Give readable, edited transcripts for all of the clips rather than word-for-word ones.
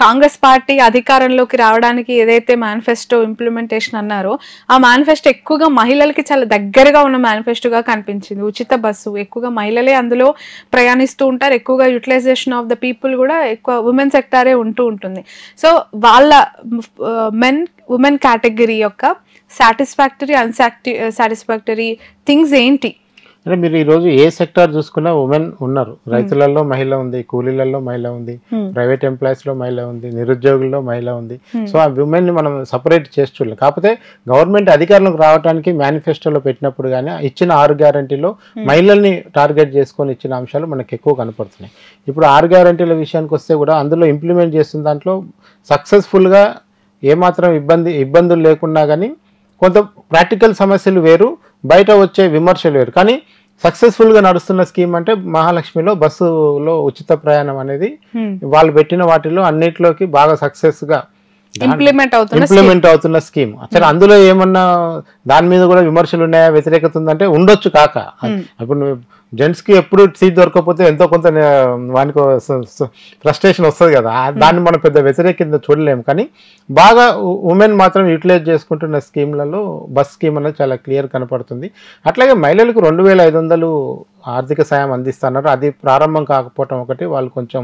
Congress party అధికారంలోకి రావడానికి ఏదైతే మేనిఫెస్టో ఇంప్లిమెంటేషన్ అన్నారో ఆ మేనిఫెస్టో ఎక్కువగా మహిళలకి చాలా దగ్గరగా ఉన్న మేనిఫెస్టోగా కనిపించింది. ఉచిత బస్సు ఎక్కువగా మహిళలే అందులో ప్రయాణిస్తూ ఉంటారు, ఎక్కువగా యూటిలైజేషన్ ఆఫ్ ద పీపుల్ కూడా ఎక్కువ ఉమెన్ సెక్టారే ఉంటూ ఉంటుంది. సో వాళ్ళ ఉమెన్ కేటగిరీ యొక్క సాటిస్ఫాక్టరీ అన్సాటిస్ఫాక్టరీ థింగ్స్ ఏంటి అంటే మీరు ఈ రోజు ఏ సెక్టార్ చూసుకున్నా ఉమెన్ ఉన్నారు. రైతులలో మహిళ ఉంది, కూలీలలో మహిళ ఉంది, ప్రైవేట్ ఎంప్లాయీస్ లో మహిళ ఉంది, నిరుద్యోగుల్లో మహిళ ఉంది. సో ఆ ఉమెన్ ని మనం సపరేట్ చేసి చూడలేం. కాకపోతే గవర్నమెంట్ అధికారంలోకి రావడానికి మేనిఫెస్టోలో పెట్టినప్పుడు కానీ ఇచ్చిన 6 గ్యారంటీలో మహిళల్ని టార్గెట్ చేసుకొని ఇచ్చిన అంశాలు మనకు ఎక్కువ కనపడుతున్నాయి. ఇప్పుడు 6 గ్యారంటీల విషయానికి వస్తే కూడా అందులో ఇంప్లిమెంట్ చేస్తున్న దాంట్లో సక్సెస్ఫుల్గా ఏమాత్రం ఇబ్బందులు లేకున్నా కానీ కొంత ప్రాక్టికల్ సమస్యలు వేరు, బయట వచ్చే విమర్శలు వేరు. కానీ సక్సెస్ఫుల్గా నడుస్తున్న స్కీమ్ అంటే మహాలక్ష్మిలో బస్సులో ఉచిత ప్రయాణం అనేది వాళ్ళు పెట్టిన వాటిలో అన్నిటిలోకి బాగా సక్సెస్గా ఇంప్లిమెంట్ అవుతున్న స్కీమ్. అసలు అందులో ఏమన్నా దాని మీద కూడా విమర్శలు ఉన్నాయా, వ్యతిరేకత ఉందంటే ఉండొచ్చు కాక. ఇప్పుడు జెంట్స్ కి ఎప్పుడు సీట్ దొరకకపోతే ఎంతో కొంత వానికి ఫ్రస్ట్రేషన్ వస్తుంది కదా, దాన్ని మనం పెద్ద వ్యతిరేకత చూడలేము. కానీ బాగా ఉమెన్ మాత్రం యూటిలైజ్ చేసుకుంటున్న స్కీమ్లలో బస్ స్కీమ్ అనేది చాలా క్లియర్ కనపడుతుంది. అట్లాగే మహిళలకు 2500 ఆర్థిక సాయం అందిస్తున్నారు. అది ప్రారంభం కాకపోవటం ఒకటి, వాళ్ళు కొంచెం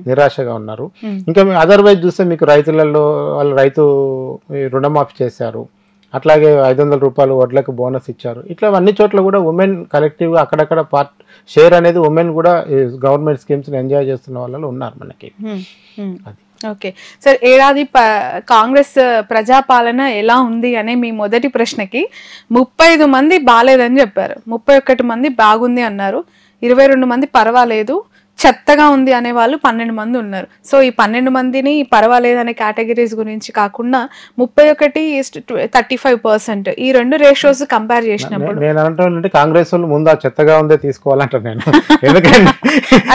నిరాశగా ఉన్నారు. ఇంకా అదర్వైజ్ చూస్తే మీకు రైతులలో వాళ్ళు రైతు రుణమాఫీ చేశారు, అట్లాగే 500 రూపాయలు వడ్లకు బోనస్ ఇచ్చారు. ఇట్లా అన్ని చోట్ల కూడా ఉమెన్ కలెక్టివ్గా అక్కడక్కడ షేర్ అనేది ఉమెన్ కూడా గవర్నమెంట్ స్కీమ్స్ ఎంజాయ్ చేస్తున్న వాళ్ళు ఉన్నారు మనకి. అది ఓకే సార్, ఏడాది కాంగ్రెస్ ప్రజాపాలన ఎలా ఉంది అనే మీ మొదటి ప్రశ్నకి 35 మంది బాలేదని చెప్పారు, 31 మంది బాగుంది అన్నారు, 22 మంది పర్వాలేదు, చెత్తగా ఉంది అనే వాళ్ళు 12 మంది ఉన్నారు. సో ఈ 12 మందిని పర్వాలేదు అనే కేటగిరీస్ గురించి కాకుండా 31:35% ఈ రెండు రేషియోస్ కంపేర్ చేసినప్పుడు నేను అంటే కాంగ్రెస్ వాళ్ళు ముందు ఆ చెత్తగా ఉందే తీసుకోవాలంట నేను. ఎందుకంటే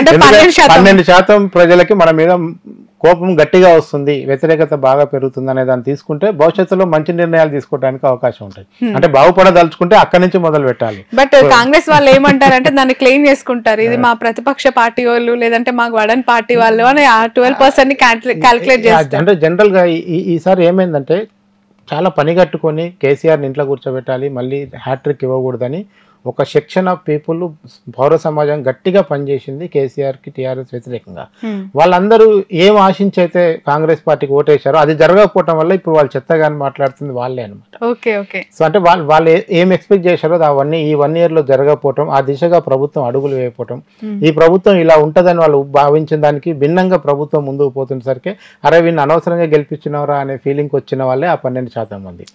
12% ప్రజలకి మన మీద కోపం గట్టిగా వస్తుంది, వ్యతిరేకత బాగా పెరుగుతుంది అనే దాన్ని తీసుకుంటే భవిష్యత్తులో మంచి నిర్ణయాలు తీసుకోవడానికి అవకాశం ఉంటుంది. అంటే బాగుపడదలుచుకుంటే అక్కడి నుంచి మొదలు పెట్టాలి. బట్ కాంగ్రెస్ వాళ్ళు ఏమంటారంటే దాన్ని క్లెయిమ్ చేసుకుంటారు, ఇది మా ప్రతిపక్ష పార్టీ వాళ్ళు లేదంటే మాకు వడన్ పార్టీ వాళ్ళు అని 12% ని క్యాల్కులేట్ చేస్తారు. అంటే జనరల్ గా ఈసారి ఏమైందంటే చాలా పని కట్టుకొని కేసీఆర్ ఇంట్లో కూర్చోబెట్టాలి, మళ్ళీ హ్యాట్రిక్ ఇవ్వకూడదని ఒక సెక్షన్ ఆఫ్ పీపుల్ పౌర సమాజం గట్టిగా పనిచేసింది కేసీఆర్కి, టీఆర్ఎస్ వ్యతిరేకంగా. వాళ్ళందరూ ఏం ఆశించి అయితే కాంగ్రెస్ పార్టీకి ఓటేశారో అది జరగకపోవటం వల్ల ఇప్పుడు వాళ్ళు చెత్తగాని మాట్లాడుతుంది వాళ్ళే అనమాట. సో అంటే వాళ్ళు ఏం ఎక్స్పెక్ట్ చేశారో అవన్నీ ఈ 1 year లో జరగకపోవటం, ఆ దిశగా ప్రభుత్వం అడుగులు వేయకపోవటం, ఈ ప్రభుత్వం ఇలా ఉంటుందని వాళ్ళు భావించిన దానికి భిన్నంగా ప్రభుత్వం ముందుకు పోతున్నసరికి అరే వీళ్ళు అనవసరంగా గెలిపించినవరా అనే ఫీలింగ్ వచ్చిన వాళ్ళే ఆ 12% మంది.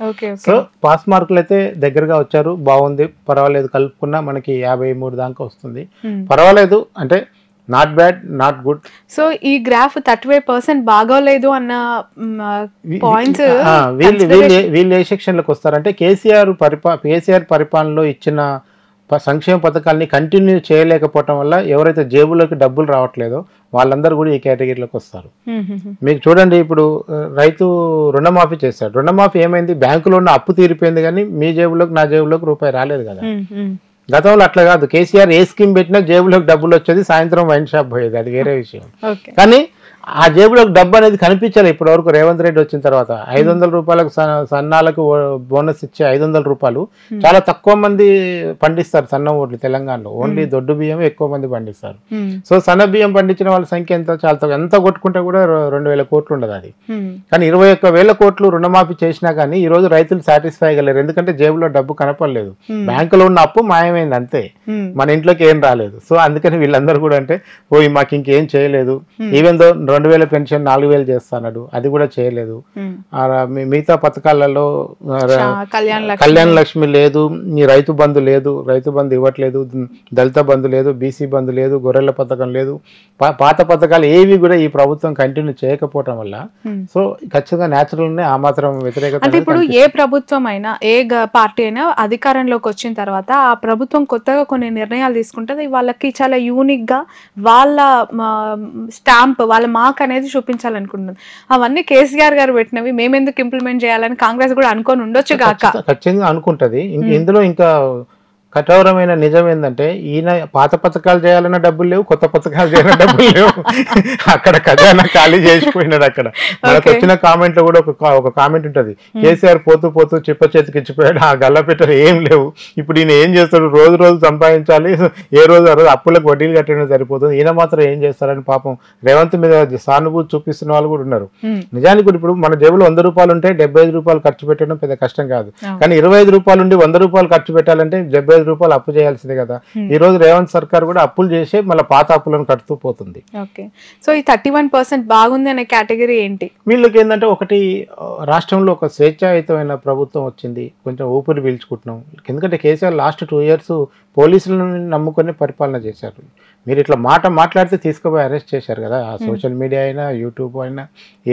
సో పాస్ మార్కులు అయితే దగ్గరగా వచ్చారు, బాగుంది, పర్వాలేదు, కలుపుకున్నా మనకి 53 దాకా వస్తుంది, పర్వాలేదు, అంటే not bad not good. So ఈ గ్రాఫ్ 35% బాగోలేదు అన్న పాయింట్స్ వీళ్ళు ఏ సెక్షన్లకు వస్తారంటే కేసీఆర్ పరిపాలనలో ఇచ్చిన సంక్షేమ పథకాలని కంటిన్యూ చేయలేకపోవటం వల్ల ఎవరైతే జేబులోకి డబ్బులు రావట్లేదో వాళ్ళందరూ కూడా ఈ కేటగిరీలోకి వస్తారు. మీకు చూడండి, ఇప్పుడు రైతు రుణమాఫీ చేశాడు, రుణమాఫీ ఏమైంది, బ్యాంకులో ఉన్న అప్పు తీరిపోయింది కానీ మీ జేబులోకి నా జేబులోకి రూపాయి రాలేదు కదా. గతంలో అట్లా కాదు, కేసీఆర్ ఏ స్కీమ్ పెట్టినా జేబులోకి డబ్బులు వచ్చేది, సాయంత్రం వైన్ షాప్ పోయేది, అది వేరే విషయం. కానీ ఆ జేబులోకి డబ్బు అనేది కనిపించాలి. ఇప్పటి వరకు రేవంత్ రెడ్డి వచ్చిన తర్వాత 500 రూపాయలకు సన్నాలకు బోనస్ ఇచ్చే 500 రూపాయలు చాలా తక్కువ మంది పండిస్తారు సన్న ఓట్లు తెలంగాణలో. ఓన్లీ దొడ్డు బియ్యం ఎక్కువ మంది పండిస్తారు. సో సన్న బియ్యం పండించిన వాళ్ళ సంఖ్య ఎంత, చాలా తక్కువ. ఎంత కొట్టుకుంటే కూడా 2000 కోట్లు ఉండదు అది. కానీ 21,000 కోట్లు రుణమాఫీ చేసినా కానీ ఈ రోజు రైతులు సాటిస్ఫై అయ్యలేరు, ఎందుకంటే జేబులో డబ్బు కనపడలేదు, బ్యాంకులో ఉన్న అప్పు మాయమైంది అంతే, మన ఇంట్లోకి ఏం రాలేదు. సో అందుకని వీళ్ళందరూ కూడా అంటే మాకు ఇంకేం చేయలేదు, ఈవెన్ దో 2000 పెన్షన్ 4000 చేస్తాడు, అది కూడా చేయలేదు. మిగతా పథకాలలో కళ్యాణ లక్ష్మి లేదు, రైతు బంధు లేదు, రైతు బంధు ఇవ్వట్లేదు, దళిత బంధు లేదు, బీసీ బంధు లేదు, గొర్రెల పథకం లేదు, పాత పథకాలు ఏవి కూడా ఈ ప్రభుత్వం కంటిన్యూ చేయకపోవటం వల్ల సో ఖచ్చితంగా న్యాచురల్ ఆ మాత్రం వ్యతిరేకత. అంటే ఇప్పుడు ఏ ప్రభుత్వం అయినా ఏ పార్టీ అయినా అధికారంలోకి వచ్చిన తర్వాత ఆ ప్రభుత్వం కొత్తగా కొన్ని నిర్ణయాలు తీసుకుంటుంది, వాళ్ళకి చాలా యూనిక్ గా వాళ్ళ స్టాంప్, వాళ్ళ మార్క్ అనేది చూపించాలనుకుంటుంది. అవన్నీ కేసీఆర్ గారు పెట్టినవి, మేమెందుకు ఇంప్లిమెంట్ చేయాలని కాంగ్రెస్ కూడా అనుకొని ఉండొచ్చు కాక. ఖచ్చితంగా అనుకుంటది. ఇందులో ఇంకా కఠోరమైన నిజం ఏంటంటే ఈయన పాత పథకాలు చేయాలన్న డబ్బులు లేవు, కొత్త పథకాలు చేయాలన్న డబ్బులు లేవు. అక్కడ ఖజానా ఖాళీ చేసిపోయినాడు. అక్కడ మనకు వచ్చిన కామెంట్ లో కూడా ఒక కామెంట్ ఉంటది, కేసీఆర్ పోతూ పోతూ చిప్ప చేతికి ఇచ్చిపోయాడు, ఆ గల్ల పెట్టరు ఏం లేవు. ఇప్పుడు ఈయన ఏం చేస్తాడు, రోజు రోజు సంపాదించాలి, ఏ రోజు ఆ రోజు అప్పులకు వడ్డీలు కట్టడం సరిపోతుంది, ఈయన మాత్రం ఏం చేస్తారని పాపం రేవంత్ మీద సానుభూతి చూపిస్తున్న వాళ్ళు కూడా ఉన్నారు. నిజానికి ఇప్పుడు మన జేబులో 100 రూపాయలు ఉంటే 75 రూపాయలు ఖర్చు పెట్టడం పెద్ద కష్టం కాదు. కానీ 25 రూపాయలు ఉండి 100 రూపాయలు ఖర్చు పెట్టాలంటే 75 రూపాయలు అప్పు చేయాల్సిందే కదా. ఈ రోజు రేవంత్ సర్కార్ కూడా అప్పులు చేసి మళ్ళీ పాత అప్పులను కడుతూ పోతుంది. ఓకే, సో ఈ 31% బాగుంది అనే కేటగిరీ ఏంటి? వీళ్ళకి ఏంటంటే ఒకటి, రాష్ట్రంలో ఒక స్వేచ్ఛాయుతమైన ప్రభుత్వం వచ్చింది, కొంచెం ఊపిరి పీల్చుకుంటున్నాం. ఎందుకంటే కేసీఆర్ లాస్ట్ 2 years పోలీసులను నమ్ముకొని పరిపాలన చేశారు. మీరు ఇట్లా మాట్లాడితే తీసుకుపోయి అరెస్ట్ చేశారు కదా. ఆ సోషల్ మీడియా అయినా, యూట్యూబ్ అయినా,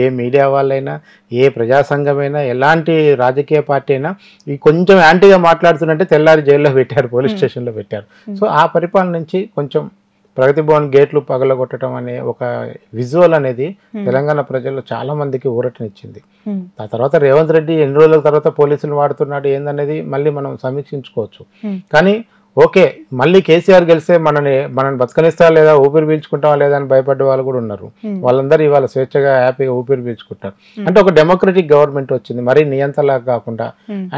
ఏ మీడియా వాళ్ళైనా, ఏ ప్రజా సంఘమైనా, ఎలాంటి రాజకీయ పార్టీ అయినా ఈ కొంచెం యాంటీగా మాట్లాడుతుంటే తెల్లారి జైల్లో పెట్టారు, పోలీస్ స్టేషన్లో పెట్టారు. సో ఆ పరిపాలన నుంచి కొంచెం ప్రగతి భవన్ గేట్లు పగలగొట్టడం అనే ఒక విజువల్ అనేది తెలంగాణ ప్రజల్లో చాలా మందికి ఊరటనిచ్చింది. ఆ తర్వాత రేవంత్ రెడ్డి ఎన్ని రోజుల తర్వాత పోలీసులు వాడుతున్నాడు ఏందనేది మళ్ళీ మనం సమీక్షించుకోవచ్చు. కానీ ఓకే, మళ్ళీ కేసీఆర్ గెలిస్తే మనని బతకనిస్తా లేదా, ఊపిరి పీల్చుకుంటావా లేదా అని భయపడ్డ వాళ్ళు కూడా ఉన్నారు. వాళ్ళందరూ ఇవాళ స్వేచ్ఛగా హ్యాపీగా ఊపిరి పీల్చుకుంటారు. అంటే ఒక డెమోక్రటిక్ గవర్నమెంట్ వచ్చింది, మరీ నియంత్రణలాగా కాకుండా.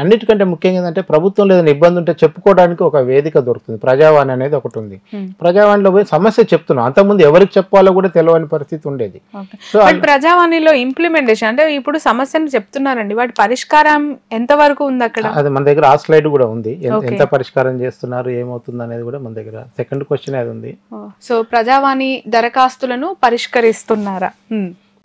అన్నిటికంటే ముఖ్యంగా ఏంటంటే ప్రభుత్వం ఏదైనా ఇబ్బంది ఉంటే చెప్పుకోవడానికి ఒక వేదిక దొరుకుతుంది. ప్రజావాణి అనేది ఒకటి ఉంది. ప్రజావాణిలో పోయి సమస్య చెప్తున్నాం. అంతకుముందు ఎవరికి చెప్పాలో కూడా తెలియని పరిస్థితి ఉండేది. సో ప్రజావాణిలో ఇంప్లిమెంటేషన్ అంటే ఇప్పుడు సమస్యను చెప్తున్నారండి, వాటి పరిష్కారం ఎంత వరకు ఉంది అక్కడ? అది మన దగ్గర ఆ స్లైడ్ కూడా ఉంది, ఎంత పరిష్కారం చేస్తున్నారు, ఏమవుతుంది అనేది కూడా మన దగ్గర సెకండ్ క్వశ్చన్ అది ఉంది. సో ప్రజావాణి దరఖాస్తులను పరిష్కరిస్తున్నారా?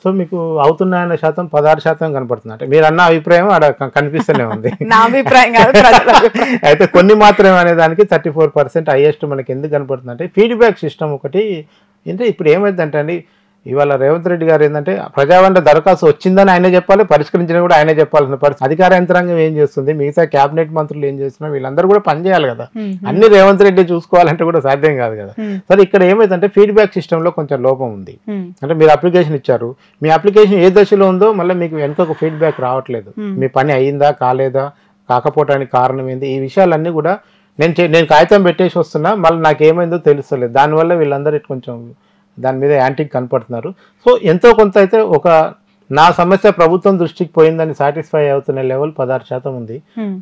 సో మీకు అవుతున్నాయన్న శాతం 16% కనపడుతుంది. అంటే మీరు అన్న అభిప్రాయం అక్కడ కనిపిస్తూనే ఉంది. నా అభిప్రాయం కాదు. అయితే కొన్ని మాత్రమే అనే దానికి 34% హైయెస్ట్ మనకి ఎందుకు కనపడుతుంది అంటే ఫీడ్బ్యాక్ సిస్టమ్ ఒకటి. అంటే ఇప్పుడు ఏమైందంటే అండి, ఇవాళ రేవంత్ రెడ్డి గారు ఏంటంటే ప్రజావాణి దరఖాస్తు వచ్చిందని ఆయనే చెప్పాలి, పరిష్కరించిన కూడా ఆయనే చెప్పాల్సిన పరిస్థితి. అధికార యంత్రాంగం ఏం చేస్తుంది, మిగతా క్యాబినెట్ మంత్రులు ఏం చేస్తున్నారు, వీళ్ళందరూ కూడా పనిచేయాలి కదా. అన్ని రేవంత్ రెడ్డి చూసుకోవాలంటే కూడా సాధ్యం కాదు కదా. సరే, ఇక్కడ ఏమైందంటే ఫీడ్బ్యాక్ సిస్టమ్ లో కొంచెం లోపం ఉంది. అంటే మీరు అప్లికేషన్ ఇచ్చారు, మీ అప్లికేషన్ ఏ దశలో ఉందో మళ్ళీ మీకు వెనుక ఫీడ్బ్యాక్ రావట్లేదు. మీ పని అయ్యిందా కాలేదా, కాకపోవటానికి కారణం ఏంది, ఈ విషయాలన్నీ కూడా నేను కాగితం పెట్టేసి వస్తున్నా, మళ్ళీ నాకేమైందో తెలుస్తలేదు. దానివల్ల వీళ్ళందరూ కొంచెం దాని మీద యాంటీకి కనపడుతున్నారు. సో ఎంతో కొంత అయితే ఒక నా సమస్య ప్రభుత్వం దృష్టికి పోయిందని సాటిస్ఫై అవుతున్న లెవెల్ 16% ఉంది.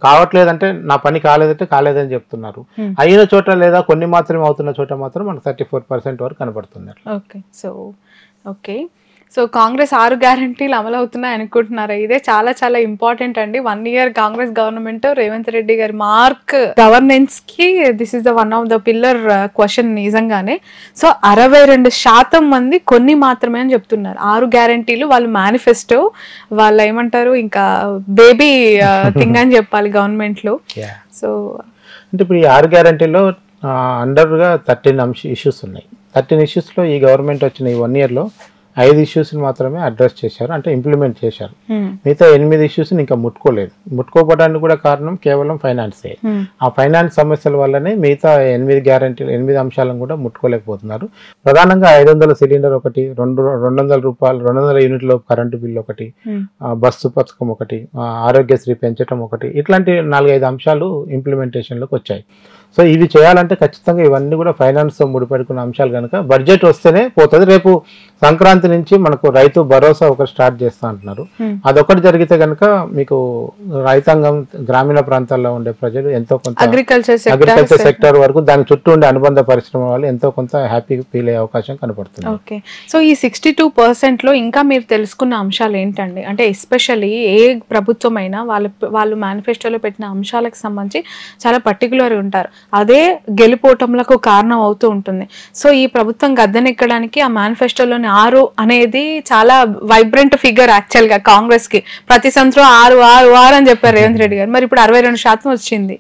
కావట్లేదంటే నా పని కాలేదంటే కాలేదని చెప్తున్నారు. అయిన చోట లేదా కొన్ని మాత్రమే అవుతున్న చోట మాత్రం మనకు 34% వరకు కనబడుతుంది. ఓకే, సో కాంగ్రెస్ 6 గ్యారంటీలు అమలు అవుతున్నాయి అనుకుంటున్నారా? ఇదే చాలా చాలా ఇంపార్టెంట్ అండి. 1 year కాంగ్రెస్ గవర్నమెంట్, రేవంత్ రెడ్డి గారి మార్క్ గవర్నెన్స్ కి this is the one of the pillar question నిజంగానే. సో 62% మంది కొన్ని మాత్రమే అని చెప్తున్నారు. 6 గ్యారంటీలు వాళ్ళ మేనిఫెస్టో, వాళ్ళు ఏమంటారు ఇంకా బేబీ థింగ్ అని చెప్పాలి గవర్నమెంట్ లో. సో అంటే ఇప్పుడు ఈ 6 గ్యారంటీలో అండర్ గా 13 ఇష్యూస్ ఉన్నాయి. 13 ఇష్యూస్ లో ఈ గవర్నమెంట్ వచ్చిన ఈ 1 year లో 5 ఇష్యూస్ మాత్రమే అడ్రస్ చేశారు, అంటే ఇంప్లిమెంట్ చేశారు. మిగతా 8 ఇష్యూస్ ఇంకా ముట్టుకోలేదు. ముట్టుకోపోవడానికి కూడా కారణం కేవలం ఫైనాన్సే. ఆ ఫైనాన్స్ సమస్యల వల్లనే మిగతా 8 గ్యారంటీలు 8 అంశాలను కూడా ముట్టుకోలేకపోతున్నారు. ప్రధానంగా 500 సిలిండర్ ఒకటి, 200 రూపాయలు 200 యూనిట్ల కరెంటు బిల్లు ఒకటి, బస్సు పథకం ఒకటి, ఆరోగ్యశ్రీ పెంచడం ఒకటి, ఇట్లాంటి 4-5 అంశాలు ఇంప్లిమెంటేషన్ లోకి వచ్చాయి. సో ఇవి చేయాలంటే ఖచ్చితంగా ఇవన్నీ కూడా ఫైనాన్స్ తో ముడిపెట్టుకున్న అంశాలు కనుక బడ్జెట్ వస్తేనే పోతుంది. రేపు సంక్రాంతి నుంచి మనకు రైతు భరోసా ఒకటి స్టార్ట్ చేస్తా అంటున్నారు. అదొకటి జరిగితే కనుక మీకు రైతాంగం, గ్రామీణ ప్రాంతాల్లో ఉండే ప్రజలు ఎంతో కొంత అగ్రికల్చర్ సెక్టర్ వరకు దాని చుట్టూ ఉండే అనుబంధ పరిశ్రమ వాళ్ళు ఎంతో కొంత హ్యాపీ ఫీల్ అయ్యే అవకాశం కనపడుతుంది. ఓకే, సో ఈ 62% లో ఇంకా మీరు తెలుసుకున్న అంశాలు ఏంటండి? అంటే ఎస్పెషల్లీ ఏ ప్రభుత్వం అయినా వాళ్ళు మేనిఫెస్టోలో పెట్టిన అంశాలకు సంబంధించి చాలా పర్టికులర్ ఉంటారు. అదే గెలుపోటంలకు కారణం అవుతూ ఉంటుంది. సో ఈ ప్రభుత్వం గద్దెనెక్కడానికి ఆ మేనిఫెస్టోలోని 6 అనేది చాలా వైబ్రెంట్ ఫిగర్ యాక్చువల్ గా కాంగ్రెస్ కి. ప్రతి సంవత్సరం 6 అని చెప్పారు రేవంత్ రెడ్డి గారు, మరి ఇప్పుడు 62% వచ్చింది.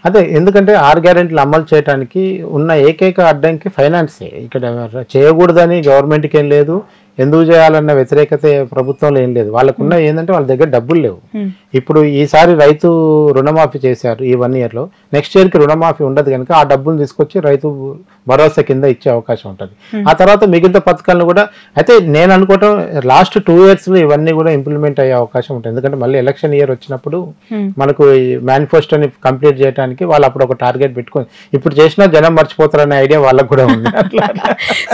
అదే, ఎందుకంటే 6 గ్యారెంటీలు అమలు చేయడానికి ఉన్న ఏకైక అడ్డంకి ఫైనాన్సే. ఇక్కడ చేయకూడదని గవర్నమెంట్కి ఏం లేదు, ఎందుకు చేయాలన్న వ్యతిరేకత ప్రభుత్వంలో ఏం లేదు. వాళ్ళకున్న ఏంటంటే వాళ్ళ దగ్గర డబ్బులు లేవు. ఇప్పుడు ఈసారి రైతు రుణమాఫీ చేశారు ఈ 1 yearలో, నెక్స్ట్ ఇయర్కి రుణమాఫీ ఉండదు కనుక ఆ డబ్బులు తీసుకొచ్చి రైతు భరోసా కింద ఇచ్చే అవకాశం ఉంటుంది. ఆ తర్వాత మిగతా పథకాలను కూడా, అయితే నేను అనుకోవటం లాస్ట్ 2 yearsలో ఇవన్నీ కూడా ఇంప్లిమెంట్ అయ్యే అవకాశం ఉంటుంది. ఎందుకంటే మళ్ళీ ఎలక్షన్ ఇయర్ వచ్చినప్పుడు మనకు ఈ మేనిఫెస్టోని కంప్లీట్ చేయడానికి వాళ్ళు అప్పుడు ఒక టార్గెట్ పెట్టుకొని, ఇప్పుడు చేసినా జనం మర్చిపోతారనే ఐడియా వాళ్ళకు కూడా ఉంది.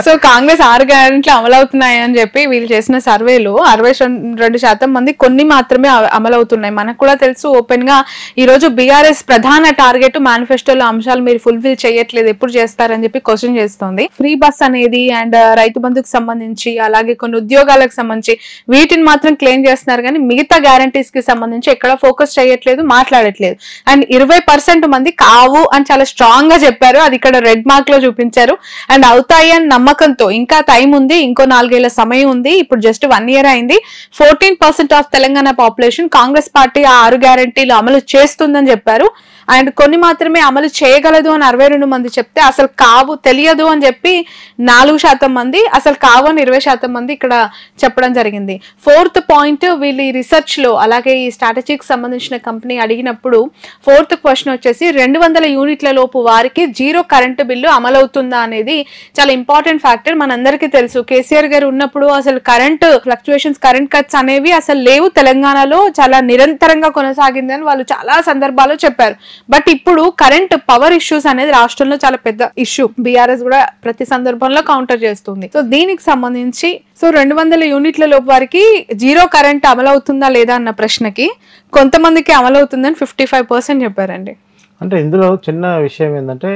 సో కాంగ్రెస్ 6 గ్యారెంటీలు అమలవుతున్నాయి అని చెప్పి వీళ్ళు చేసిన సర్వేలో 62% మంది కొన్ని మాత్రమే అమలవుతున్నాయి. మనకు కూడా తెలుసు ఓపెన్ గా ఈ రోజు బీఆర్ఎస్ ప్రధాన టార్గెట్ మేనిఫెస్టోలో అంశాలు మీరు ఫుల్ఫిల్ చేయట్లేదు, ఎప్పుడు చేస్తారని చెప్పి క్వశ్చన్ చేస్తోంది. ఫ్రీ బస్ అనేది అండ్ రైతు బంధుకు సంబంధించి అలాగే కొన్ని ఉద్యోగాలకు సంబంధించి వీటిని మాత్రం క్లెయిమ్ చేస్తున్నారు, కానీ మిగతా గ్యారంటీస్ కి సంబంధించి ఎక్కడ ఫోకస్ చేయట్లేదు, మాట్లాడట్లేదు. అండ్ 20% మంది కావు అని చాలా స్ట్రాంగ్ గా చెప్పారు, అది ఇక్కడ రెడ్ మార్క్ లో చూపించారు. అండ్ అవుతాయి అని నమ్మకంతో ఇంకా టైం ఉంది, ఇంకో 4 ఏళ్ల సమయం ఉంది, ఇప్పుడు జస్ట్ 1 year అయింది. 14% of Telangana population Congress party ఆ 6 గ్యారెంటీలు అమలు చేస్తుందని చెప్పారు. అండ్ కొన్ని మాత్రమే అమలు చేయగలదు అని 62 మంది చెప్తే అసలు కావు తెలియదు అని చెప్పి 4% మంది, అసలు కావు అని 20% మంది ఇక్కడ చెప్పడం జరిగింది. 4th పాయింట్ వీళ్ళు ఈ రీసెర్చ్ లో అలాగే ఈ స్ట్రాటజీకి సంబంధించిన కంపెనీ అడిగినప్పుడు 4th క్వశ్చన్ వచ్చేసి 200 యూనిట్ల లోపు వారికి 0 కరెంటు బిల్లు అమలవుతుందా అనేది చాలా ఇంపార్టెంట్ ఫ్యాక్టర్. మనందరికీ తెలుసు కేసీఆర్ గారు ఉన్నప్పుడు అసలు కరెంట్ ఫ్లక్చుయేషన్స్, కరెంట్ కట్స్ అనేవి అసలు లేవు, తెలంగాణలో చాలా నిరంతరంగా కొనసాగిందని వాళ్ళు చాలా సందర్భాల్లో చెప్పారు. బట్ ఇప్పుడు కరెంట్ పవర్ ఇష్యూస్ అనేది రాష్ట్రంలో చాలా పెద్ద ఇష్యూ, బీఆర్ఎస్ కూడా ప్రతి సందర్భంలో కౌంటర్ చేస్తుంది. సో దీనికి సంబంధించి 200 యూనిట్ల లోపు వారికి 0 కరెంట్ అమలవుతుందా లేదా అన్న ప్రశ్నకి కొంతమందికి అమలవుతుందని 55% చెప్పారండి. అంటే ఇందులో చిన్న విషయం ఏంటంటే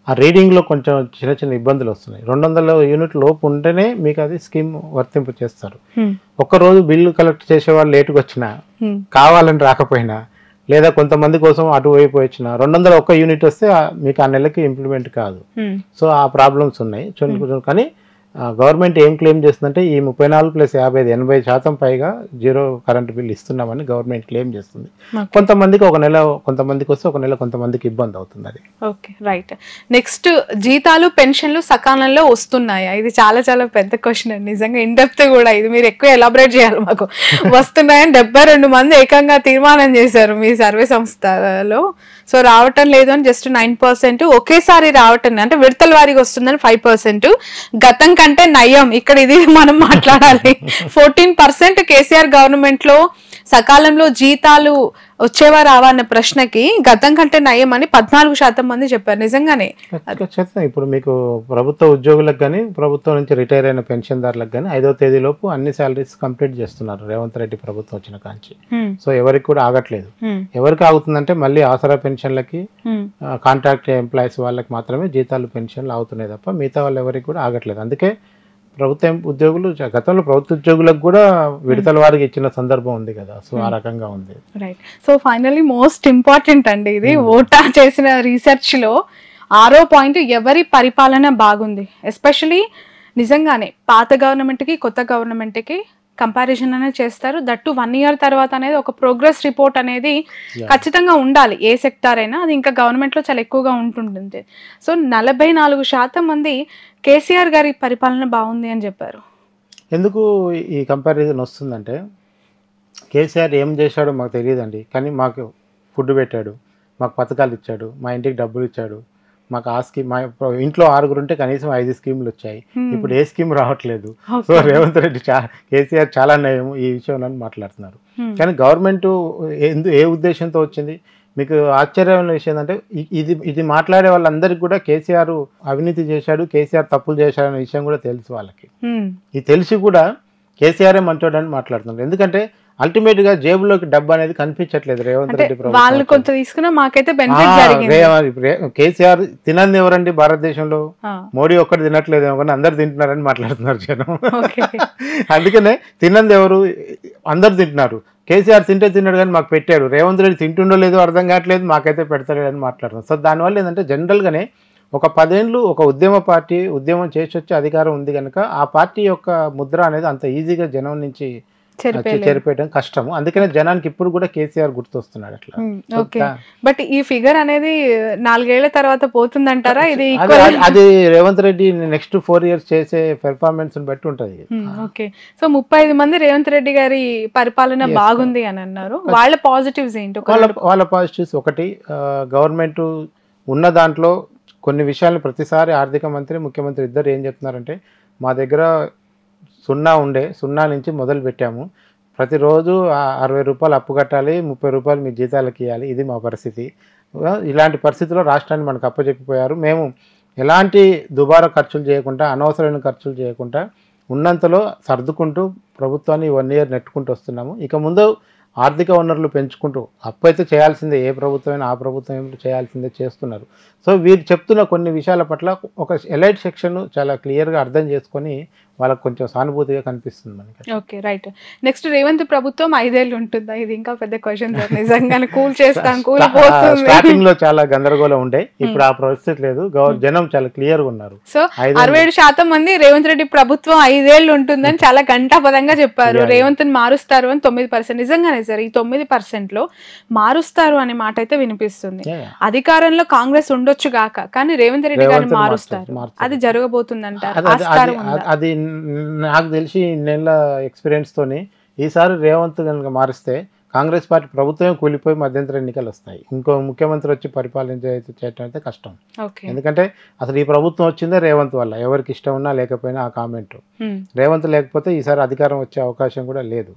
ఆ రీడింగ్లో కొంచెం చిన్న ఇబ్బందులు వస్తున్నాయి. 200 యూనిట్ల లోపు ఉంటేనే మీకు అది స్కీమ్ వర్తింపు చేస్తారు. ఒక్కరోజు బిల్లు కలెక్ట్ చేసే వాళ్ళు లేటుగా వచ్చినా, కావాలని రాకపోయినా, లేదా కొంతమంది కోసం అటువైపు వచ్చిన 201 యూనిట్ వస్తే మీకు ఆ నెలకి ఇంప్లిమెంట్ కాదు. సో ఆ ప్రాబ్లమ్స్ ఉన్నాయి. కానీ గవర్నమెంట్ ఏం క్లెయిమ్ చేస్తుందంటే ఈ 34+50 80% పైగా 0 కరెంట్ బిల్ ఇస్తున్నామని గవర్నమెంట్ క్లెయిమ్ చేస్తుంది. కొంతమందికి ఒక నెల, కొంతమందికి వస్తే ఒక నెల, కొంతమందికి ఇబ్బంది అవుతుంది. అది ఓకే, రైట్. నెక్స్ట్, జీతాలు పెన్షన్లు సకాలంలో వస్తున్నాయా? ఇది చాలా చాలా పెద్ద క్వశ్చన్ అండి, నిజంగా ఇన్ డెప్త్ కూడా. ఇది మీరు ఎక్కువ ఎలాబరేట్ చేయాలి మాకు. వస్తున్నాయని 72 మంది ఏకంగా తీర్మానం చేశారు మీ సర్వే సంస్థలో. సో రావటం లేదు అని జస్ట్ 9%, ఒకేసారి రావటం అంటే విడతల వారికి వస్తుందని 5%, గతం కంటే నయం, ఇక్కడ ఇది మనం మాట్లాడాలి. 14% కేసీఆర్ గవర్నమెంట్ లో సకాలంలో జీతాలు వచ్చేవా రావా అన్న ప్రశ్నకి గతం కంటే నయం అని 14% మంది చెప్పారు. నిజంగానే ఇప్పుడు మీకు ప్రభుత్వ ఉద్యోగులకు కానీ, ప్రభుత్వం నుంచి రిటైర్ అయిన పెన్షన్దారులకు కానీ 5వ తేదీలోపు అన్ని శాలరీస్ కంప్లీట్ చేస్తున్నారు రేవంత్ రెడ్డి ప్రభుత్వం వచ్చిన కాంచి. సో ఎవరికి కూడా ఆగట్లేదు. ఎవరికి ఆగుతుందంటే మళ్ళీ ఆసరా పెన్షన్లకి, కాంట్రాక్ట్ ఎంప్లాయీస్ వాళ్ళకి మాత్రమే జీతాలు పెన్షన్లు అవుతున్నాయి తప్ప మిగతా వాళ్ళు ఎవరికి కూడా ఆగట్లేదు. అందుకే ప్రభుత్వ ఉద్యోగులు, గతంలో ప్రభుత్వ ఉద్యోగులకు కూడా విడతల వారికి ఇచ్చిన సందర్భం ఉంది కదా. సో ఆ రకంగా ఉంది. Right. So finally most important అండి ఇది, ఓటా చేసిన రీసెర్చ్ లో 6వ పాయింట్, ఎవరి పరిపాలన బాగుంది. ఎస్పెషలీ నిజంగానే పాత గవర్నమెంట్ కి కొత్త గవర్నమెంట్ కి కంపారిజన్ అనేది చేస్తారు. దట్టు 1 year తర్వాత అనేది ఒక ప్రోగ్రెస్ రిపోర్ట్ అనేది ఖచ్చితంగా ఉండాలి, ఏ సెక్టార్ అయినా. అది ఇంకా గవర్నమెంట్ లో చాలా ఎక్కువగా ఉంటుంటుంది. సో 44% మంది కేసీఆర్ గారి పరిపాలన బాగుంది అని చెప్పారు. ఎందుకు ఈ కంపారిజన్ వస్తుందంటే, కేసీఆర్ ఏం చేశాడో మాకు తెలియదండి, కానీ మాకు ఫుడ్ పెట్టాడు, మాకు పథకాలు ఇచ్చాడు, మా ఇంటికి డబ్బులు ఇచ్చాడు, మాకు ఆ స్కీమ్, మా ఇంట్లో 6 ఉంటే కనీసం 5 స్కీములు వచ్చాయి, ఇప్పుడు ఏ స్కీమ్ రావట్లేదు. సో రేవంత్ రెడ్డి కేసీఆర్ చాలా నయం ఈ విషయంలో మాట్లాడుతున్నారు. కానీ గవర్నమెంట్ ఏ ఉద్దేశంతో వచ్చింది? మీకు ఆశ్చర్యమైన విషయం ఏంటంటే, ఇది మాట్లాడే వాళ్ళందరికీ కూడా కేసీఆర్ అవినీతి చేశాడు, కేసీఆర్ తప్పులు చేశాడు అనే విషయం కూడా తెలుసు వాళ్ళకి. ఇది తెలిసి కూడా కేసీఆరే మంచోడని మాట్లాడుతున్నారు. ఎందుకంటే అల్టిమేట్ గా జేబులోకి డబ్బు అనేది కనిపించట్లేదు రేవంత్ రెడ్డి ప్రభుత్వం. కేసీఆర్ తినంది ఎవరండి భారతదేశంలో? మోడీ ఒక్కటి తినట్లేదు ఏమో, కానీ అందరు తింటున్నారని మాట్లాడుతున్నారు జనం. అందుకనే తినంది ఎవరు? అందరు తింటున్నారు. కేసీఆర్ తిన్నాడు కానీ మాకు పెట్టాడు, రేవంత్ రెడ్డి తింటుండో లేదో అర్థం కావట్లేదు, మాకైతే పెడతాడని మాట్లాడుతున్నారు. సో దానివల్ల ఏంటంటే జనరల్గానే ఒక 10 ఏళ్ళు ఒక ఉద్యమ పార్టీ ఉద్యమం చేసి వచ్చే అధికారం ఉంది కనుక ఆ పార్టీ యొక్క ముద్ర అనేది అంత ఈజీగా జనం నుంచి చేరిపోయడం కష్టము. అందుకనే జనానికి ఇప్పుడు కూడా కేసీఆర్ గుర్తొస్తున్నాడు అట్లా. ఓకే, బట్ ఈ ఫిగర్ అనేది 4 ఏళ్ల తర్వాత పోతుందంటారా? ఇది అది రేవంత్ రెడ్డి నెక్స్ట్ 4 years చేసే పెర్ఫార్మెన్స్ బట్టి ఉంటది. ఓకే, సో 35 మంది రేవంత్ రెడ్డి గారి పరిపాలన బాగుంది అని అన్నారు. వాళ్ళ పాజిటివ్స్ ఏంటి? వాళ్ళ పాజిటివ్స్ ఒకటి, గవర్నమెంట్ ఉన్న దాంట్లో కొన్ని విషయాలు ప్రతిసారి ఆర్థిక మంత్రి ముఖ్యమంత్రి ఇద్దరు ఏం చెప్తున్నారంటే, మా దగ్గర 0 నుంచి మొదలు పెట్టాము, ప్రతిరోజు 60 రూపాయలు అప్పు కట్టాలి, 30 రూపాయలు మీ జీతాలకు ఇవ్వాలి, ఇది మా పరిస్థితి. ఇలాంటి పరిస్థితిలో రాష్ట్రాన్ని మనకు అప్పచెప్పిపోయారు. మేము ఎలాంటి దుబారా ఖర్చులు చేయకుండా, అనవసరమైన ఖర్చులు చేయకుండా ఉన్నంతలో సర్దుకుంటూ ప్రభుత్వాన్ని 1 year నెట్టుకుంటూ వస్తున్నాము. ఇక ముందు ఆర్థిక వనరులు పెంచుకుంటూ, అప్పు అయితే చేయాల్సిందే, ఏ ప్రభుత్వమైనా ఆ ప్రభుత్వం చేయాల్సిందే చేస్తున్నారు. సో వీరు చెప్తున్న కొన్ని విషయాల పట్ల ఒక ఎలైట్ సెక్షన్ చాలా క్లియర్గా అర్థం చేసుకొని వాళ్ళకి కొంచెం సానుభూతిగా కనిపిస్తుంది మనకి. Okay, right. నెక్స్ట్, రేవంత్ ప్రభుత్వం 5 ఏళ్ళు ఉంటుందా? ఇది ఇంకా పెద్ద క్వశ్చన్. నిజంగానే స్టార్టింగ్ లో చాలా గందరగోళం ఉండే, ఇప్పుడు ఆ పరిస్థితి లేదు. జనం చాలా క్లియర్ గా ఉన్నారు. సో 67% మంది రేవంత్ రెడ్డి ప్రభుత్వం 5 ఏళ్ళు ఉంటుందని చాలా ఘంటాపదంగా చెప్పారు. రేవంత్ మారుస్తారు అని 9%. నిజంగానే సార్, ఈ 9% లో మారుస్తారు అనే మాట అయితే వినిపిస్తుంది. అధికారంలో కాంగ్రెస్ ఉండొచ్చు గాక, కానీ రేవంత్ రెడ్డి గారిని మారుస్తారు. అది జరగబోతుందంటారు? అది నాకు తెలిసి నెల ఎక్స్పీరియన్స్ తోని ఈసారి రేవంత్ కనుక మారిస్తే కాంగ్రెస్ పార్టీ ప్రభుత్వమే కూలిపోయి మధ్యంతర ఎన్నికలు వస్తాయి. ఇంకో ముఖ్యమంత్రి వచ్చి పరిపాలించడం అయితే కష్టం. ఎందుకంటే అసలు ఈ ప్రభుత్వం వచ్చిందే రేవంత్ వల్ల, ఎవరికి ఇష్టం ఉన్నా లేకపోయినా ఆ కామెంట్. రేవంత్ లేకపోతే ఈసారి అధికారం వచ్చే అవకాశం కూడా లేదు.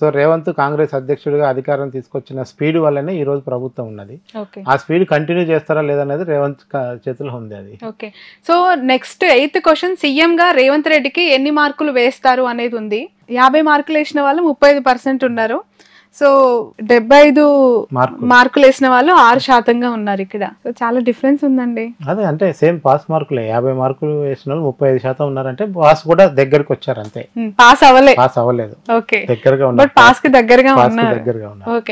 సో రేవంత్ కాంగ్రెస్ అధ్యక్షుడిగా అధికారం తీసుకొచ్చిన స్పీడ్ వల్లనే ఈ రోజు ప్రభుత్వం ఉన్నది. ఆ స్పీడ్ కంటిన్యూ చేస్తారా లేదనేది రేవంత్ చేతిలో ఉంది. అది okay. So next 8th question, CM గా రేవంత్ రెడ్డికి ఎన్ని మార్కులు వేస్తారు అనేది ఉంది. 50 మార్కులు వేసిన వాళ్ళు 35% ఉన్నారు. సో 75 మార్కులు వేసిన వాళ్ళు 6% ఉన్నారు ఇక్కడ. సో చాలా డిఫరెన్స్ ఉందండి. అదే అంటే సేమ్ పాస్ మార్కులే. 50 మార్కులు వేసిన వాళ్ళు 35% ఉన్నారంటే పాస్ కూడా దగ్గరకు వచ్చారు అంతే. పాస్ అవ్వలేదు. ఓకే, దగ్గరగా ఉన్నారు, పాస్ కి దగ్గరగా ఉన్నారు. ఓకే,